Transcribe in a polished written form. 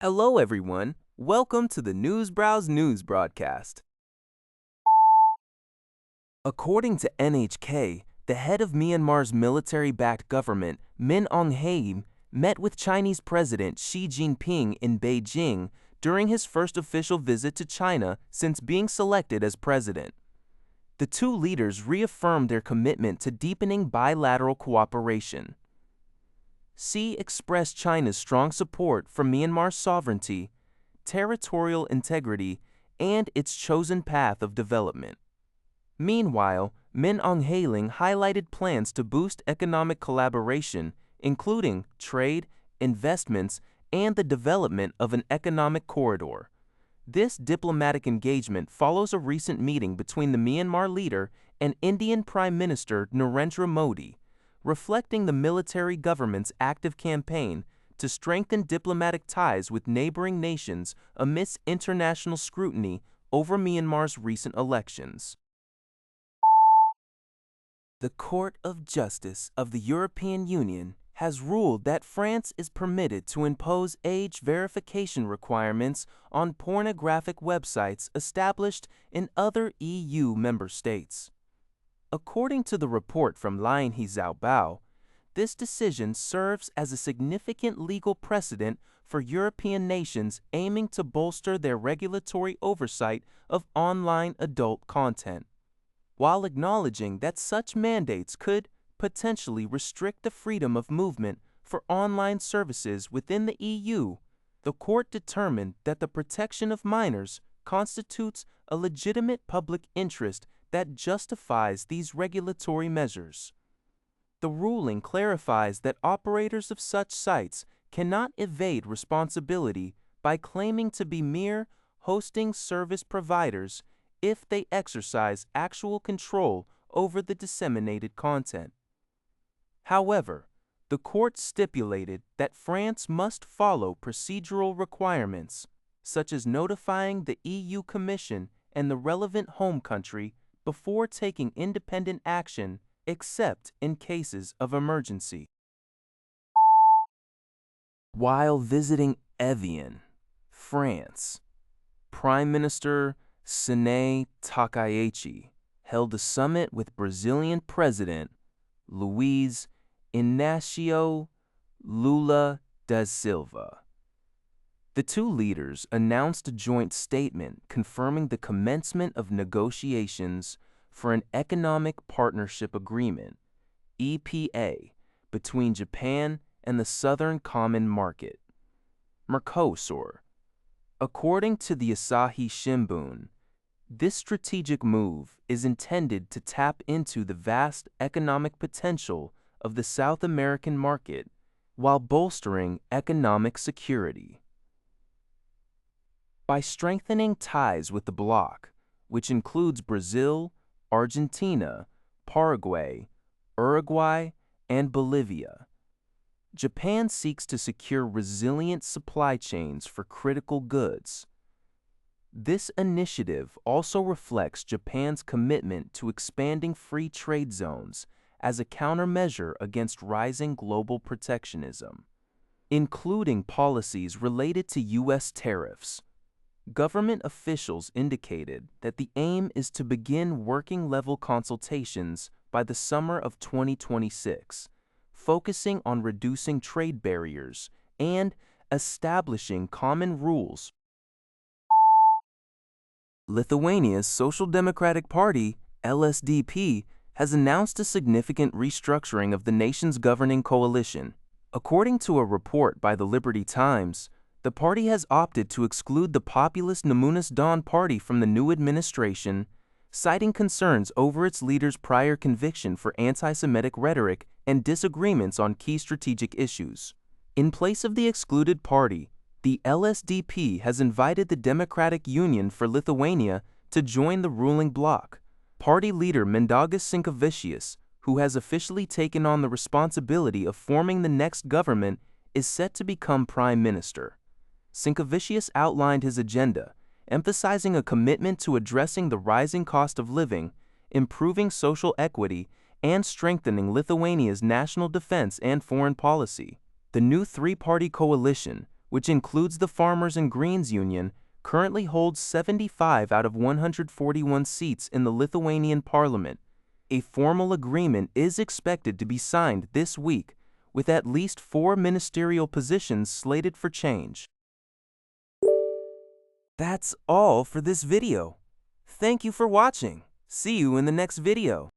Hello, everyone. Welcome to the Newsbrowse News broadcast. According to NHK, the head of Myanmar's military-backed government, Min Aung Hlaing, met with Chinese President Xi Jinping in Beijing during his first official visit to China since being selected as president. The two leaders reaffirmed their commitment to deepening bilateral cooperation. Xi expressed China's strong support for Myanmar's sovereignty, territorial integrity, and its chosen path of development. Meanwhile, Min Aung Hlaing highlighted plans to boost economic collaboration, including trade, investments, and the development of an economic corridor. This diplomatic engagement follows a recent meeting between the Myanmar leader and Indian Prime Minister Narendra Modi, reflecting the military government's active campaign to strengthen diplomatic ties with neighboring nations amidst international scrutiny over Myanmar's recent elections. The Court of Justice of the European Union has ruled that France is permitted to impose age verification requirements on pornographic websites established in other EU member states. According to the report from Lion He Xiaobao, this decision serves as a significant legal precedent for European nations aiming to bolster their regulatory oversight of online adult content, while acknowledging that such mandates could potentially restrict the freedom of movement for online services within the EU. The court determined that the protection of minors constitutes a legitimate public interest that justifies these regulatory measures. The ruling clarifies that operators of such sites cannot evade responsibility by claiming to be mere hosting service providers if they exercise actual control over the disseminated content. However, the court stipulated that France must follow procedural requirements, such as notifying the EU Commission and the relevant home country before taking independent action, except in cases of emergency. While visiting Evian, France, Prime Minister Sanae Takaichi held a summit with Brazilian President Luiz Inácio Lula da Silva. The two leaders announced a joint statement confirming the commencement of negotiations for an Economic Partnership Agreement, EPA, between Japan and the Southern Common Market, Mercosur. According to the Asahi Shimbun, this strategic move is intended to tap into the vast economic potential of the South American market while bolstering economic security. By strengthening ties with the bloc, which includes Brazil, Argentina, Paraguay, Uruguay, and Bolivia, Japan seeks to secure resilient supply chains for critical goods. This initiative also reflects Japan's commitment to expanding free trade zones as a countermeasure against rising global protectionism, including policies related to U.S. tariffs. Government officials indicated that the aim is to begin working-level consultations by the summer of 2026, focusing on reducing trade barriers and establishing common rules. Lithuania's Social Democratic Party, LSDP, has announced a significant restructuring of the nation's governing coalition. According to a report by the Liberty Times, the party has opted to exclude the populist Namunas Dawn party from the new administration, citing concerns over its leader's prior conviction for anti-Semitic rhetoric and disagreements on key strategic issues. In place of the excluded party, the LSDP has invited the Democratic Union for Lithuania to join the ruling bloc. Party leader Mindaugas Sinkevicius, who has officially taken on the responsibility of forming the next government, is set to become prime minister. Sinkevicius outlined his agenda, emphasizing a commitment to addressing the rising cost of living, improving social equity, and strengthening Lithuania's national defense and foreign policy. The new three-party coalition, which includes the Farmers and Greens Union, currently holds 75 out of 141 seats in the Lithuanian parliament. A formal agreement is expected to be signed this week, with at least 4 ministerial positions slated for change. That's all for this video. Thank you for watching. See you in the next video.